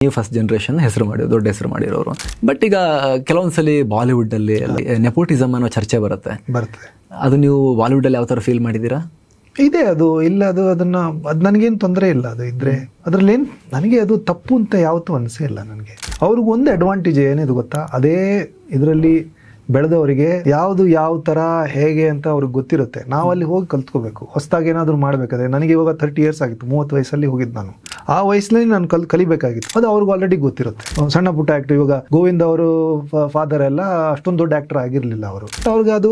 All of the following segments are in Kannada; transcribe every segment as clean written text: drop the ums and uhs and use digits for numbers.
ನೀವು ಫಸ್ಟ್ ಜನರೇಷನ್ ಹೆಸರು ಮಾಡಿರೋ ದೊಡ್ಡ ಹೆಸರು ಮಾಡಿರೋರು. ಬಟ್ ಈಗ ಕೆಲವೊಂದ್ಸಲಿ ಬಾಲಿವುಡ್ಡಲ್ಲಿ ನೆಪೋಟಿಸಮ್ ಅನ್ನೋ ಚರ್ಚೆ ಬರುತ್ತೆ. ಅದು ನೀವು ಬಾಲಿವುಡ್ಡಲ್ಲಿ ಯಾವ ಥರ ಫೀಲ್ ಮಾಡಿದ್ದೀರಾ? ಇದೆ, ಅದು ಇಲ್ಲ, ಅದು ನನಗೇನು ತೊಂದರೆ ಇಲ್ಲ. ಅದು ಇದ್ರೆ ಅದರಲ್ಲೇನು ನನಗೆ ಅದು ತಪ್ಪು ಅಂತ ಯಾವತ್ತೂ ಅನಿಸೇ ಇಲ್ಲ ನನಗೆ. ಅವ್ರಿಗೊಂದು ಅಡ್ವಾಂಟೇಜ್ ಏನಿದು ಗೊತ್ತಾ, ಅದೇ ಇದರಲ್ಲಿ ಬೆಳೆದವರಿಗೆ ಯಾವುದು ಯಾವ ಥರ ಹೇಗೆ ಅಂತ ಅವ್ರಿಗೆ ಗೊತ್ತಿರುತ್ತೆ. ನಾವು ಅಲ್ಲಿ ಹೋಗಿ ಕಲ್ತ್ಕೋಬೇಕು. ಹೊಸದಾಗಿ ಏನಾದರೂ ಮಾಡಬೇಕಾದ್ರೆ ನನಗೆ ಇವಾಗ 30 years ಆಗಿತ್ತು, 30 ವಯಸ್ಸಲ್ಲಿ ಹೋಗಿದ್ದು ನಾನು. ಆ ವಯಸ್ಸಿನಲ್ಲಿ ನಾನು ಕಲಿಬೇಕಾಗಿತ್ತು. ಅದು ಅವ್ರಿಗೆ ಆಲ್ರೆಡಿ ಗೊತ್ತಿರುತ್ತೆ. ಸಣ್ಣ ಪುಟ್ಟ ಆ್ಯಕ್ಟರ್, ಇವಾಗ ಗೋವಿಂದ ಅವರು ಫಾದರ್ ಎಲ್ಲ ಅಷ್ಟೊಂದು ದೊಡ್ಡ ಆ್ಯಕ್ಟರ್ ಆಗಿರಲಿಲ್ಲ ಅವರು. ಅವ್ರಿಗೆ ಅದು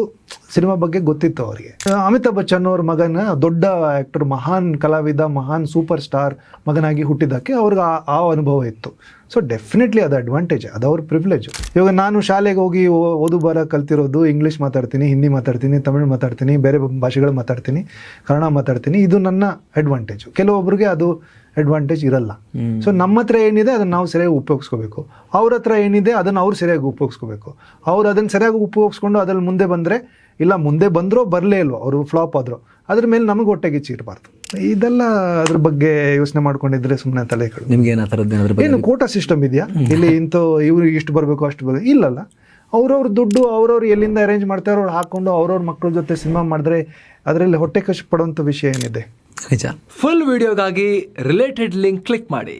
ಸಿನಿಮಾ ಬಗ್ಗೆ ಗೊತ್ತಿತ್ತು ಅವರಿಗೆ. ಅಮಿತಾಬ್ ಬಚ್ಚನ್ ಅವ್ರ ಮಗನ ದೊಡ್ಡ ಆ್ಯಕ್ಟರ್, ಮಹಾನ್ ಕಲಾವಿದ, ಮಹಾನ್ ಸೂಪರ್ ಸ್ಟಾರ್ ಮಗನಾಗಿ ಹುಟ್ಟಿದ್ದಕ್ಕೆ ಅವ್ರಿಗೆ ಆ ಅನುಭವ ಇತ್ತು. ಸೊ ಡೆಫಿನೆಟ್ಲಿ ಅದು ಅಡ್ವಾಂಟೇಜ್, ಅದು ಅವ್ರ ಪ್ರಿವಿಲೇಜು. ಇವಾಗ ನಾನು ಶಾಲೆಗೆ ಹೋಗಿ ಓದು ಬರ ಕಲ್ತಿರೋದು, ಇಂಗ್ಲೀಷ್ ಮಾತಾಡ್ತೀನಿ, ಹಿಂದಿ ಮಾತಾಡ್ತೀನಿ, ತಮಿಳು ಮಾತಾಡ್ತೀನಿ, ಬೇರೆ ಭಾಷೆಗಳು ಮಾತಾಡ್ತೀನಿ, ಕನ್ನಡ ಮಾತಾಡ್ತೀನಿ. ಇದು ನನ್ನ ಅಡ್ವಾಂಟೇಜು. ಕೆಲವೊಬ್ಬರಿಗೆ ಅದು ಅಡ್ವಾಂಟೇಜ್ ಇರಲ್ಲ. ಸೊ ನಮ್ಮ ಹತ್ರ ಏನಿದೆ ಅದನ್ನು ನಾವು ಸರಿಯಾಗಿ ಉಪಯೋಗಿಸ್ಕೋಬೇಕು. ಅವ್ರ ಹತ್ರ ಏನಿದೆ ಅದನ್ನು ಅವ್ರು ಸರಿಯಾಗಿ ಉಪಯೋಗಿಸ್ಕೋಬೇಕು. ಅವ್ರು ಅದನ್ನು ಸರಿಯಾಗಿ ಉಪಯೋಗಿಸ್ಕೊಂಡು ಅದ್ರಲ್ಲಿ ಮುಂದೆ ಬಂದರೆ, ಇಲ್ಲ ಮುಂದೆ ಬಂದರೋ ಬರಲೇ ಇಲ್ವೋ, ಅವರು ಫ್ಲಾಪ್ ಆದರೂ, ಅದ್ರ ಮೇಲೆ ನಮಗೆ ಹೊಟ್ಟೆಗಿಚ್ಚಿ ಇರಬಾರ್ದು. ಇದೆಲ್ಲ ಅದ್ರ ಬಗ್ಗೆ ಯೋಚನೆ ಮಾಡ್ಕೊಂಡಿದ್ರೆ ಸುಮ್ಮನೆ ತಲೆಗಳು. ನಿಮ್ಗೆ ಏನು ಕೋಟಾ ಸಿಸ್ಟಮ್ ಇದೆಯಾ ಇಲ್ಲಿ, ಇವ್ರಿಗೆ ಇಷ್ಟು ಬರಬೇಕು ಅಷ್ಟು ಬರಬೇಕು? ಇಲ್ಲಲ್ಲ. ಅವ್ರವ್ರ ದುಡ್ಡು ಅವ್ರವ್ರು ಎಲ್ಲಿಂದ ಅರೇಂಜ್ ಮಾಡ್ತಾರೆ ಅವ್ರು ಹಾಕ್ಕೊಂಡು ಅವ್ರವ್ರ ಮಕ್ಕಳ ಜೊತೆ ಸಿನಿಮಾ ಮಾಡಿದ್ರೆ ಅದರಲ್ಲಿ ಹೊಟ್ಟೆ ಕಷ್ಟ ಪಡುವಂಥ ವಿಷಯ ಏನಿದೆ? ನಿಜ. ಫುಲ್ ವಿಡಿಯೋಗಾಗಿ ರಿಲೇಟೆಡ್ ಲಿಂಕ್ ಕ್ಲಿಕ್ ಮಾಡಿ.